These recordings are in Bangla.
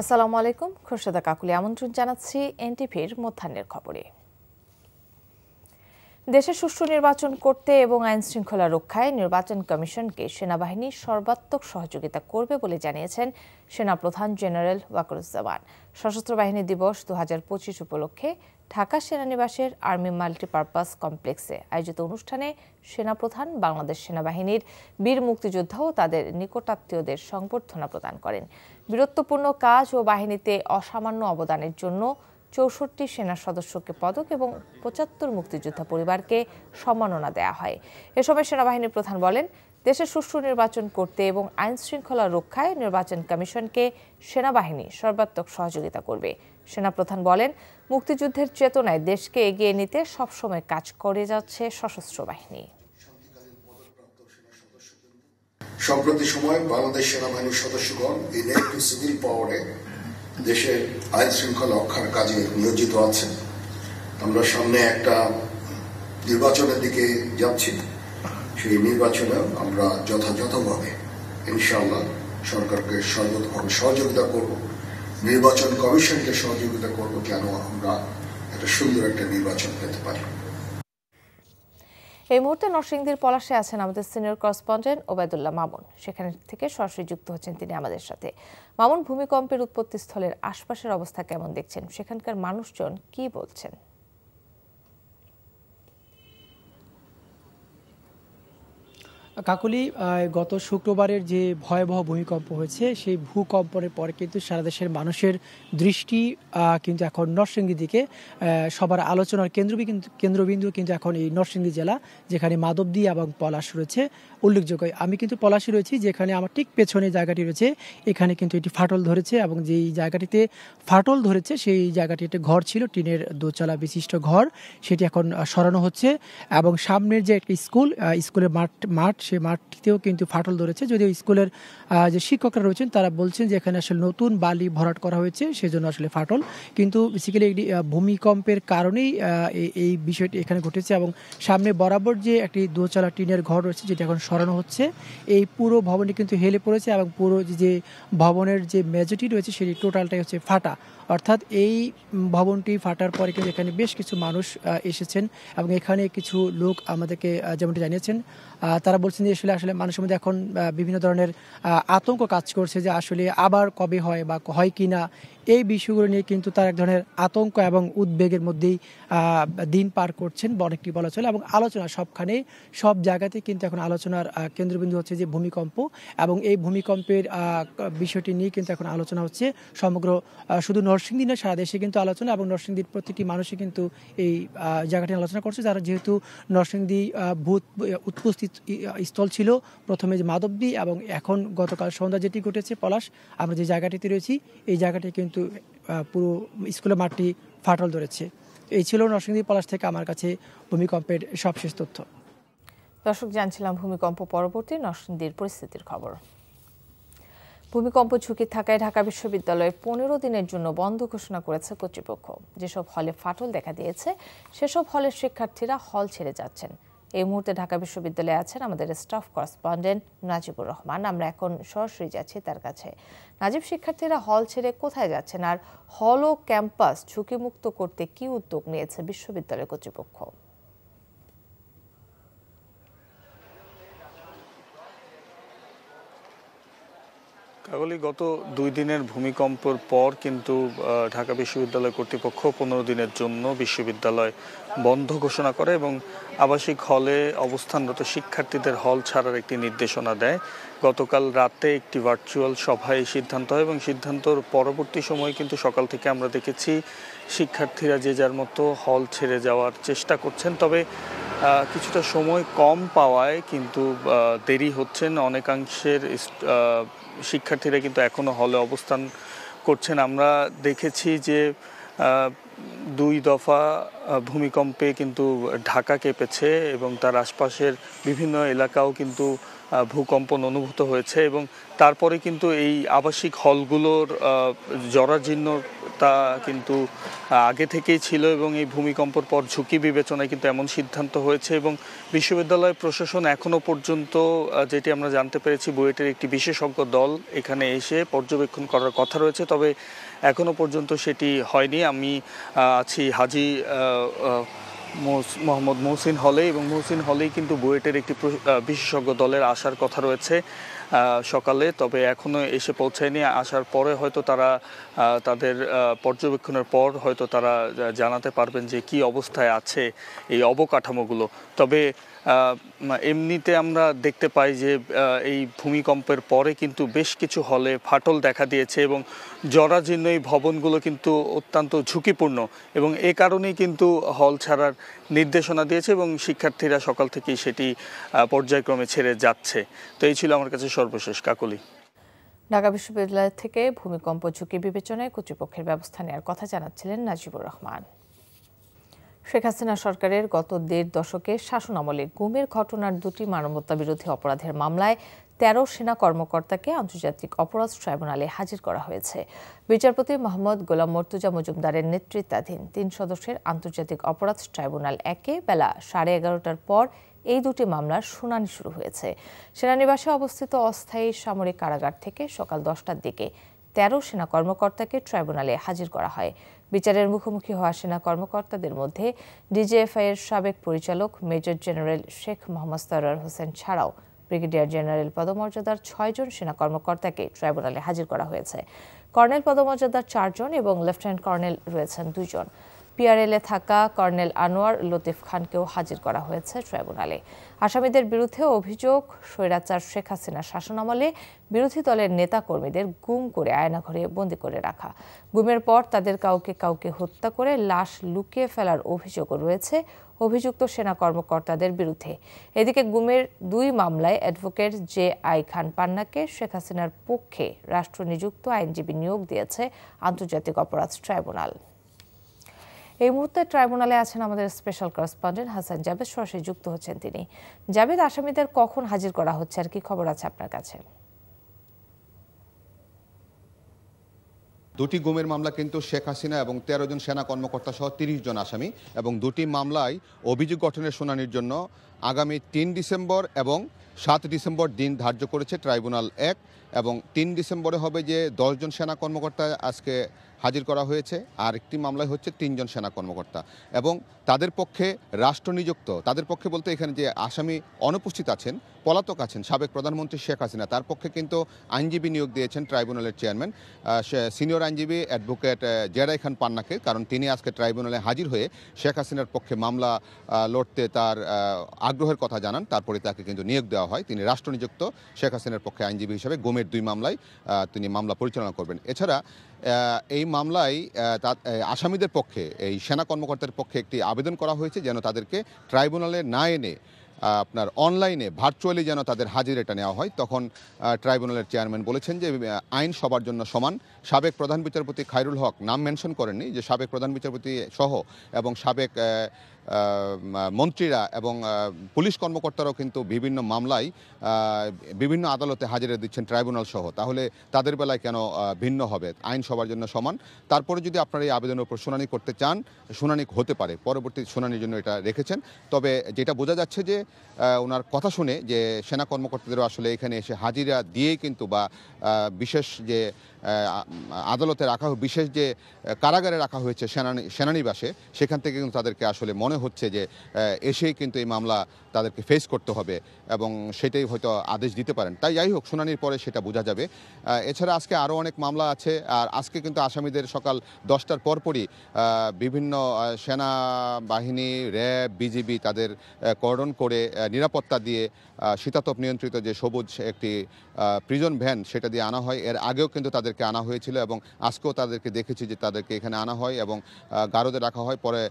আসসালামু আলাইকুম, খোরশেদা কাকুলি আমন্ত্রণ জানাচ্ছি এনটিভির মধ্যাহ্নের খবরে। দেশে সুষ্ঠু নির্বাচন করতে এবং আইন শৃঙ্খলা রক্ষায় নির্বাচন কমিশনকে সেনাবাহিনী সর্বাত্মক সহযোগিতা করবে বলে জানিয়েছেন সেনাপ্রধান জেনারেল ওয়াকারুজ্জামান। সশস্ত্র বাহিনী দিবস 2025 উপলক্ষে ঢাকা সেনানিবাসের আর্মি মাল্টিপারপাস কমপ্লেক্সে আয়োজিত অনুষ্ঠানে সেনাপ্রধান বাংলাদেশ সেনাবাহিনীর বীর মুক্তিযোদ্ধা ও তাদের নিকটাত্মীয়দের সংবর্ধনা প্রদান করেন। বীরত্বপূর্ণ কাজ ও বাহিনীতে অসামান্য অবদানের জন্য 64 সেনা সদস্যকে পদক এবং 75 মুক্তিযোদ্ধা পরিবারকে সম্মাননা দেওয়া হয়। এ সময় সেনাবাহিনীর প্রধান বলেন, দেশে সুষ্ঠু নির্বাচন করতে এবং আইন শৃঙ্খলা রক্ষায় নির্বাচন কমিশনকে সেনাবাহিনী সর্বাত্মক সহযোগিতা করবে। সেনাপ্রধান বলেন, মুক্তিযুদ্ধের চেতনায় দেশকে এগিয়ে নিতে সবসময় কাজ করে যাচ্ছে সশস্ত্র বাহিনী। সম্প্রতি সময় বাংলাদেশ সেনাবাহিনীর সদস্যগণ ইনেক্ট সিভিল পাওয়ারে দেশের আইন শৃঙ্খলা রক্ষার কাজে নিয়োজিত আছেন। আমরা সামনে একটা নির্বাচনের দিকে যাচ্ছি। সেই নির্বাচনে আমরা যথাযথভাবে ইনশাআল্লাহ সরকারকে সর্বতভাবে সহযোগিতা করব, নির্বাচন কমিশনকে সহযোগিতা করব, যেন আমরা একটা সুন্দর একটা নির্বাচন পেতে পারি। এই মুহূর্তে নরসিংদীর পলাশে আছেন আমাদের সিনিয়র করেসপন্ডেন্ট ওবায়দুল্লাহ মামুন। সেখান থেকে সরাসরি যুক্ত হচ্ছেন তিনি আমাদের সাথে। মামুন, ভূমিকম্পের উৎপত্তিস্থলের আশপাশের অবস্থা কেমন দেখছেন? সেখানকার মানুষজন কি বলছেন? কাকলি, গত শুক্রবারের যে ভয়াবহ ভূমিকম্প হয়েছে সেই ভূকম্পনের পরে কিন্তু সারা দেশের মানুষের দৃষ্টি কিন্তু এখন নরসিংদীর দিকে। সবার আলোচনার কেন্দ্রবিন্দু কিন্তু এখন এই নরসিংদী জেলা, যেখানে মাধবদী এবং পলাশ রয়েছে উল্লেখযোগ্য। আমি কিন্তু পলাশে রয়েছি, যেখানে আমার ঠিক পেছনে জায়গাটি রয়েছে, এখানে কিন্তু এটি ফাটল ধরেছে এবং যেই জায়গাটিতে ফাটল ধরেছে সেই জায়গাটি একটা ঘর ছিল, টিনের দোতলা বিশিষ্ট ঘর, সেটি এখন সরানো হচ্ছে। এবং সামনের যে একটা স্কুলের মাঠ সেই মাঠটিতেও কিন্তু ফাটল ধরেছে। যদিও স্কুলের যে শিক্ষকরা রয়েছেন তারা বলছেন যে এখানে আসলে নতুন বালি ভরাট করা হয়েছে, সেজন্য আসলে ফাটল। কিন্তু বেসিক্যালি একটি ভূমিকম্পের কারণেই এই বিষয়টি এখানে ঘটেছে। এবং সামনে বরাবর যে একটি দোতলা টিনের ঘর রয়েছে, যেটা এখন সরানো হচ্ছে, এই পুরো ভবনটি কিন্তু হেলে পড়েছে এবং পুরো যে ভবনের যে মেজরিটি রয়েছে সেটি টোটালটাই হচ্ছে ফাটা। অর্থাৎ এই ভবনটি ফাটার পরে কিন্তু এখানে বেশ কিছু মানুষ এসেছেন এবং এখানে কিছু লোক আমাদেরকে যেমনটি জানিয়েছেন, তারা বলছেন যে আসলে মানুষের মধ্যে এখন বিভিন্ন ধরনের আতঙ্ক কাজ করছে, যে আসলে আবার কবে হয় বা হয় কি না, এই বিষয়গুলো নিয়ে কিন্তু তার এক ধরনের আতঙ্ক এবং উদ্বেগের মধ্যেই দিন পার করছেন অনেকটি বলা চলে। এবং আলোচনা সব জায়গাতেই কিন্তু এখন আলোচনার কেন্দ্রবিন্দু হচ্ছে যে ভূমিকম্প, এবং এই ভূমিকম্পের বিষয়টি নিয়ে কিন্তু এখন আলোচনা হচ্ছে সমগ্র শুধু নরসিংদী না, সারা দেশে কিন্তু আলোচনা। এবং নরসিংদীর প্রতিটি মানুষই কিন্তু এই জায়গাটি আলোচনা করছে, যারা যেহেতু নরসিংদী উৎপত্তি স্থল ছিল প্রথমে যে মাধবদী, এবং এখন গতকাল সন্ধ্যা যেটি ঘটেছে পলাশ, আমরা যে জায়গাটিতে রয়েছি এই জায়গাটি কিন্তু পুরো স্কুলের মাঠটি ফাটল ধরেছে। এই ছিল নরসিংদী পলাশ থেকে আমার কাছে ভূমিকম্পের সবশেষ তথ্য। দর্শক, জানছিলাম ভূমিকম্প পরবর্তী নরসিংদীর পরিস্থিতির খবর। ভূমিকম্প ঝুঁকি থাকায় ঢাকা বিশ্ববিদ্যালয়ে 15 দিনের জন্য বন্ধ ঘোষণা করেছে কর্তৃপক্ষ। যেসব হলে ফাটল দেখা দিয়েছে সেসব হলের শিক্ষার্থীরা হল ছেড়ে যাচ্ছেন। এই মুহূর্তে ঢাকা বিশ্ববিদ্যালয়ে আছেন আমাদের স্টাফ করেসপন্ডেন্ট নাজিবুর রহমান। আমরা এখন সরাসরি যাচ্ছি তার কাছে। নাজিব, শিক্ষার্থীরা হল ছেড়ে কোথায় যাচ্ছেন, আর হল ও ক্যাম্পাস ঝুঁকিমুক্ত করতে কি উদ্যোগ নিয়েছে বিশ্ববিদ্যালয় কর্তৃপক্ষ? কাকলি, গত 2 দিনের ভূমিকম্পের পর কিন্তু ঢাকা বিশ্ববিদ্যালয় কর্তৃপক্ষ 15 দিনের জন্য বিশ্ববিদ্যালয় বন্ধ ঘোষণা করে এবং আবাসিক হলে অবস্থানরত শিক্ষার্থীদের হল ছাড়ার একটি নির্দেশনা দেয়। গতকাল রাতে একটি ভার্চুয়াল সভায় সিদ্ধান্ত হয় এবং সিদ্ধান্তর পরবর্তী সময় কিন্তু সকাল থেকে আমরা দেখেছি শিক্ষার্থীরা যে যার মতো হল ছেড়ে যাওয়ার চেষ্টা করছেন। তবে কিছুটা সময় কম পাওয়ায় কিন্তু দেরি হচ্ছেন। অনেকাংশের শিক্ষার্থীরা কিন্তু এখনও হলে অবস্থান করছেন। আমরা দেখেছি যে দুই দফা ভূমিকম্পে কিন্তু ঢাকা কেঁপেছে এবং তার আশপাশের বিভিন্ন এলাকাও কিন্তু ভূকম্পন অনুভূত হয়েছে এবং তারপরে কিন্তু এই আবাসিক হলগুলোর জরাজীর্ণতা কিন্তু আগে থেকেই ছিল এবং এই ভূমিকম্পের পর ঝুঁকি বিবেচনায় কিন্তু এমন সিদ্ধান্ত হয়েছে এবং বিশ্ববিদ্যালয় প্রশাসন এখনো পর্যন্ত যেটি আমরা জানতে পেরেছি বুয়েটের একটি বিশেষজ্ঞ দল এখানে এসে পর্যবেক্ষণ করার কথা রয়েছে, তবে এখনো পর্যন্ত সেটি হয়নি। আমি আছি হাজী মোহাম্মদ মহসিন হলে এবং মহসিন হলেই কিন্তু বুয়েটের একটি বিশেষজ্ঞ দলের আসার কথা রয়েছে সকালে, তবে এখনো এসে পৌঁছায়নি। আসার পরে হয়তো তারা তাদের পর্যবেক্ষণের পর হয়তো তারা জানাতে পারবেন যে কি অবস্থায় আছে এই অবকাঠামোগুলো। তবে এমনিতে আমরা দেখতে পাই যে এই ভূমিকম্পের পরে কিন্তু বেশ কিছু হলে ফাটল দেখা দিয়েছে এবং জরাজীর্ণ এই ভবনগুলো কিন্তু অত্যন্ত ঝুঁকিপূর্ণ এবং এ কারণেই কিন্তু হল ছাড়ার নির্দেশনা দিয়েছে এবং শিক্ষার্থীরা সকাল থেকেই সেটি পর্যায়ক্রমে ছেড়ে যাচ্ছে। তো এই ছিল আমার কাছে সর্বশেষ। কাকলি, ঢাকা বিশ্ববিদ্যালয় থেকে ভূমিকম্প ঝুঁকি বিবেচনায় কর্তৃপক্ষের ব্যবস্থা নেওয়ার কথা জানাচ্ছিলেন নাজিবুর রহমান। শেখ হাসিনা সরকারের গত ১.৫ দশকের শাসনামলে গুমের ঘটনার ২টি মানবতা বিরোধী অপরাধের মামলায় ১৩ সেনা কর্মকর্তাকে আন্তর্জাতিক অপরাধ ট্রাইব্যুনালে হাজির করা হয়েছে। বিচারপতি মোহাম্মদ গোলাম মর্তুজা মজুমদারের নেতৃত্বাধীন ৩ সদস্যের আন্তর্জাতিক অপরাধ ট্রাইব্যুনাল ১-এ বেলা 11:30টার পর এই দুটি মামলার শুনানি শুরু হয়েছে। সেনানিবাসে অবস্থিত অস্থায়ী সামরিক কারাগার থেকে সকাল 10টার দিকে ১৩ সেনা কর্মকর্তাকে ট্রাইব্যুনালে হাজির করা হয়। বিচারের মুখোমুখি হওয়া সেনা কর্মকর্তাদের মধ্যে ডিজিএফআই এর সাবেক পরিচালক মেজর জেনারেল শেখ মোহাম্মদ সরওয়ার হোসেন ছাড়াও ব্রিগেডিয়ার জেনারেল পদমর্যাদার ৬ জন সেনা কর্মকর্তাকে ট্রাইব্যুনালে হাজির করা হয়েছে। কর্নেল পদমর্যাদার ৪ জন এবং লেফটেন্যান্ট কর্নেল রয়েছেন 2 জন। পিআরএলে থাকা কর্নেল আনোয়ার লতিফ খানকেও হাজির করা হয়েছে ট্রাইব্যুনালে। আসামিদের বিরুদ্ধে অভিযোগ, স্বৈরাচার শেখ হাসিনার শাসনামলে বিরোধী দলের নেতাকর্মীদের গুম করে আয়নাঘরে বন্দী করে রাখা, গুমের পর তাদের কাউকে কাউকে হত্যা করে লাশ লুকিয়ে ফেলার অভিযোগও রয়েছে অভিযুক্ত সেনা কর্মকর্তাদের বিরুদ্ধে। এদিকে গুমের 2 মামলায় অ্যাডভোকেট জে.আই. খান পান্নাকে শেখ হাসিনার পক্ষে রাষ্ট্রনিযুক্ত আইনজীবী নিয়োগ দিয়েছে আন্তর্জাতিক অপরাধ ট্রাইব্যুনাল। এই মুহূর্তে ট্রাইব্যুনালে আছেন আমাদের স্পেশাল করেসপন্ডেন্ট হাসান জাবেদ, সরাসরি যুক্ত হচ্ছেন তিনি। জাবেদ, আসামিদের কখন হাজির করা হচ্ছে আর কি খবর আছে আপনার কাছে? দুটি গুমের মামলা কিন্তু শেখ হাসিনা এবং 13 জন সেনা কর্মকর্তা সহ 30 জন আসামি এবং দুটি মামলায় অভিযোগ গঠনের শুনানির জন্য আগামী 3 ডিসেম্বর এবং 7 ডিসেম্বর দিন ধার্য করেছে ট্রাইব্যুনাল 1 এবং 3 ডিসেম্বরে হবে যে 10 জন সেনা কর্মকর্তা আজকে হাজির করা হয়েছে, আর একটি মামলায় হচ্ছে 3 জন সেনা কর্মকর্তা এবং তাদের পক্ষে রাষ্ট্রনিযুক্ত, তাদের পক্ষে বলতে এখানে যে আসামি অনুপস্থিত আছেন, পলাতক আছেন সাবেক প্রধানমন্ত্রী শেখ হাসিনা, তার পক্ষে কিন্তু আইনজীবী নিয়োগ দিয়েছেন ট্রাইব্যুনালের চেয়ারম্যান সিনিয়র আইনজীবী অ্যাডভোকেট জে.আই. খান পান্নাকে, কারণ তিনি আজকে ট্রাইব্যুনালে হাজির হয়ে শেখ হাসিনার পক্ষে মামলা লড়তে তার আগ্রহের কথা জানান। তারপরে তাকে কিন্তু নিয়োগ দেওয়া হয়, তিনি রাষ্ট্রনিযুক্ত শেখ হাসিনার পক্ষে আইনজীবী হিসেবে গুমের 2 মামলায় তিনি মামলা পরিচালনা করবেন। এছাড়া এই মামলায় আসামিদের পক্ষে এই সেনা কর্মকর্তার পক্ষে একটি আবেদন করা হয়েছে যেন তাদেরকে ট্রাইব্যুনালে না এনে আপনার অনলাইনে ভার্চুয়ালি যেন তাদের হাজিরাটা নেওয়া হয়। তখন ট্রাইব্যুনালের চেয়ারম্যান বলেছেন যে আইন সবার জন্য সমান। সাবেক প্রধান বিচারপতি খায়রুল হক নাম মেনশন করেননি, যে সাবেক প্রধান বিচারপতি সহ এবং সাবেক মন্ত্রীরা এবং পুলিশ কর্মকর্তারাও কিন্তু বিভিন্ন মামলায় বিভিন্ন আদালতে হাজিরা দিচ্ছেন ট্রাইব্যুনাল সহ, তাহলে তাদের বেলায় কেন ভিন্ন হবে? আইন সবার জন্য সমান। তারপরে যদি আপনারা এই আবেদনের উপর শুনানি করতে চান, শুনানি হতে পারে, পরবর্তী শুনানির জন্য এটা রেখেছেন। তবে যেটা বোঝা যাচ্ছে যে ওনার কথা শুনে যে সেনা কর্মকর্তাদেরও আসলে এখানে এসে হাজিরা দিয়েই কিন্তু বা বিশেষ যে আদালতে রাখা, বিশেষ যে কারাগারে রাখা হয়েছে সেনানিবাসে, সেখান থেকে কিন্তু তাদেরকে আসলে মনে হচ্ছে যে এসেই কিন্তু এই মামলা তাদেরকে ফেস করতে হবে এবং সেটাই হয়তো আদেশ দিতে পারেন। তাই যাই হোক, শুনানির পরে সেটা বোঝা যাবে। এছাড়া আজকে আরও অনেক মামলা আছে, আর আজকে কিন্তু আসামিদের সকাল 10টার পরপরই বিভিন্ন সেনাবাহিনী, র্যাব, বিজিবি তাদের কর্ডন করে নিরাপত্তা দিয়ে শীতাতপ নিয়ন্ত্রিত যে সবুজ একটি প্রিজন ভ্যান সেটা দিয়ে আনা হয়। এর আগেও কিন্তু তাদেরকে আনা হয়েছিল এবং আজকেও তাদেরকে দেখেছি যে তাদেরকে এখানে আনা হয় এবং গারদে রাখা হয়। পরে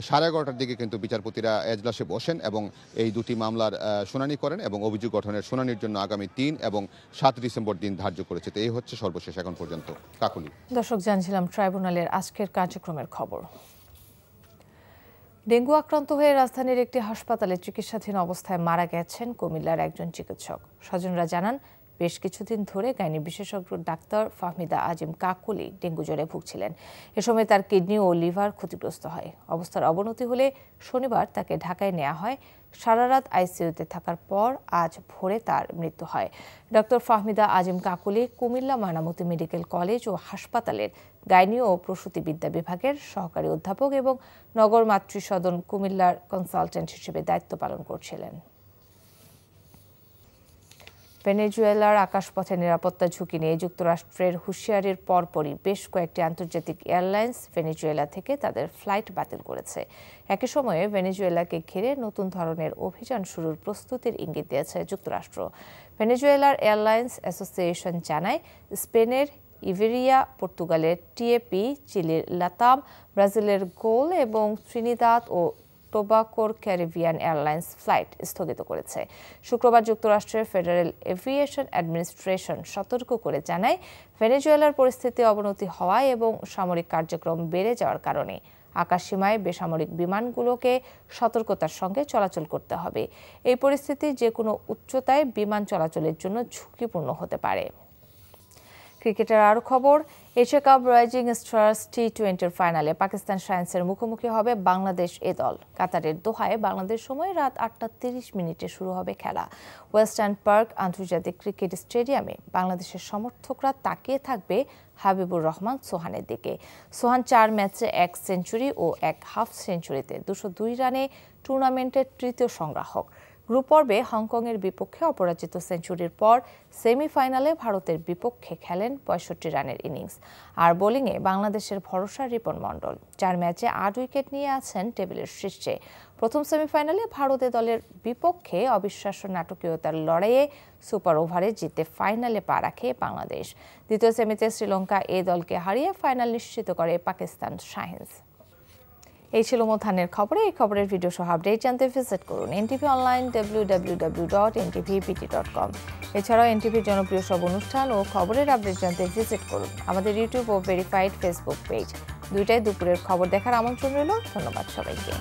11:30টার দিকে কিন্তু বিচারপতিরা এজলাসে বসেন এবং এই দুটি মামলার শুনানি করেন এবং অভিযোগ গঠনের শুনানির জন্য আগামী 3 এবং 7 ডিসেম্বর দিন ধার্য করেছে। তো এই হচ্ছে সর্বশেষ এখন পর্যন্ত। কাকুলি, দর্শক জানছিলাম ট্রাইব্যুনালের আজকের কার্যক্রমের খবর। ডেঙ্গু আক্রান্ত হয়ে রাজধানীর একটি হাসপাতালে চিকিৎসাধীন অবস্থায় মারা গেছেন কুমিল্লার একজন চিকিৎসক। স্বজনরা জানান, বেশ কিছুদিন ধরে গাইনি বিশেষজ্ঞ ডাক্তার ফাহমিদা আজিম কাকুলি ডেঙ্গু জ্বরে ভুগছিলেন। এ সময় তার কিডনি ও লিভার ক্ষতিগ্রস্ত হয়। অবস্থার অবনতি হলে শনিবার তাকে ঢাকায় নেওয়া হয়। সারা রাত আইসিইউতে থাকার পর আজ ভোরে তার মৃত্যু হয়। ডক্টর ফাহমিদা আজিম কাকুলি কুমিল্লা ময়নামতি মেডিকেল কলেজ ও হাসপাতালের গাইনি ও প্রসূতিবিদ্যা বিভাগের সহকারী অধ্যাপক এবং নগর মাতৃসদন কুমিল্লার কনসালটেন্ট হিসেবে দায়িত্ব পালন করছিলেন। ভেনেজুয়েলার আকাশপথে নিরাপত্তা ঝুঁকি নিয়ে যুক্তরাষ্ট্রের হুঁশিয়ারির পরপরই বেশ কয়েকটি আন্তর্জাতিক এয়ারলাইন্স ভেনেজুয়েলা থেকে তাদের ফ্লাইট বাতিল করেছে। একই সময়ে ভেনেজুয়েলাকে ঘিরে নতুন ধরনের অভিযান শুরুর প্রস্তুতির ইঙ্গিত দিয়েছে যুক্তরাষ্ট্র। ভেনেজুয়েলার এয়ারলাইন্স অ্যাসোসিয়েশন জানায়, স্পেনের ইভেরিয়া, পর্তুগালের টিএপি, চিলির লাতাম, ব্রাজিলের গোল এবং ত্রিনিদাদ ও টোবাগোর ক্যারিবিয়ান এয়ারলাইন্স ফ্লাইট স্থগিত করেছে। শুক্রবার যুক্তরাষ্ট্রের ফেডারেল এভিয়েশন অ্যাডমিনিস্ট্রেশন সতর্ক করে জানায়, ভেনেজুয়েলার পরিস্থিতি অবনতি হওয়ায় এবং সামরিক কার্যক্রম বেড়ে যাওয়ার কারণে আকাশসীমায় বেসামরিক বিমানগুলোকে সতর্কতার সঙ্গে চলাচল করতে হবে। এই পরিস্থিতি যে কোনো উচ্চতায় বিমান চলাচলের জন্য ঝুঁকিপূর্ণ হতে পারে। ক্রিকেটের আরও খবর, এশিয়া কাপ রাইজিং স্টার্স টি-20 ফাইনালে পাকিস্তান শাইন্সের মুখোমুখি হবে বাংলাদেশ এ দল। কাতারের দোহায় বাংলাদেশ সময় রাত 8:30 শুরু হবে খেলা। ওয়েস্টার্ন পার্ক আন্তর্জাতিক ক্রিকেট স্টেডিয়ামে বাংলাদেশের সমর্থকরা তাকিয়ে থাকবে হাবিবুর রহমান সোহানের দিকে। সোহান 4 ম্যাচে 1 সেঞ্চুরি ও 1 হাফ সেঞ্চুরিতে 202 রানে টুর্নামেন্টের তৃতীয় সংগ্রাহক। গ্রুপ পর্বে হংকংয়ের বিপক্ষে অপরাজিত সেঞ্চুরির পর সেমিফাইনালে ভারতের বিপক্ষে খেলেন 65 রানের ইনিংস। আর বোলিংয়ে বাংলাদেশের ভরসা রিপন মণ্ডল 4 ম্যাচে 8 উইকেট নিয়ে আছেন টেবিলের শীর্ষে। প্রথম সেমিফাইনালে ভারতে দলের বিপক্ষে অবিশ্বাস্য নাটকীয়তার লড়াইয়ে সুপার ওভারে জিতে ফাইনালে পা রাখে বাংলাদেশ। দ্বিতীয় সেমিতে শ্রীলঙ্কা এ দলকে হারিয়ে ফাইনাল নিশ্চিত করে পাকিস্তান শাইন্স। এই ছিল মধ্যাহ্নের খবরে। এই খবরের ভিডিও সহ আপডেট জানতে ভিজিট করুন এনটিভি অনলাইন www.ntvpt.com। এছাড়াও এনটিভির জনপ্রিয় সব অনুষ্ঠান ও খবরের আপডেট জানতে ভিজিট করুন আমাদের ইউটিউব ও ভেরিফাইড ফেসবুক পেজ। দুইটাই দুপুরের খবর দেখার আমন্ত্রণ রইল। ধন্যবাদ সবাইকে।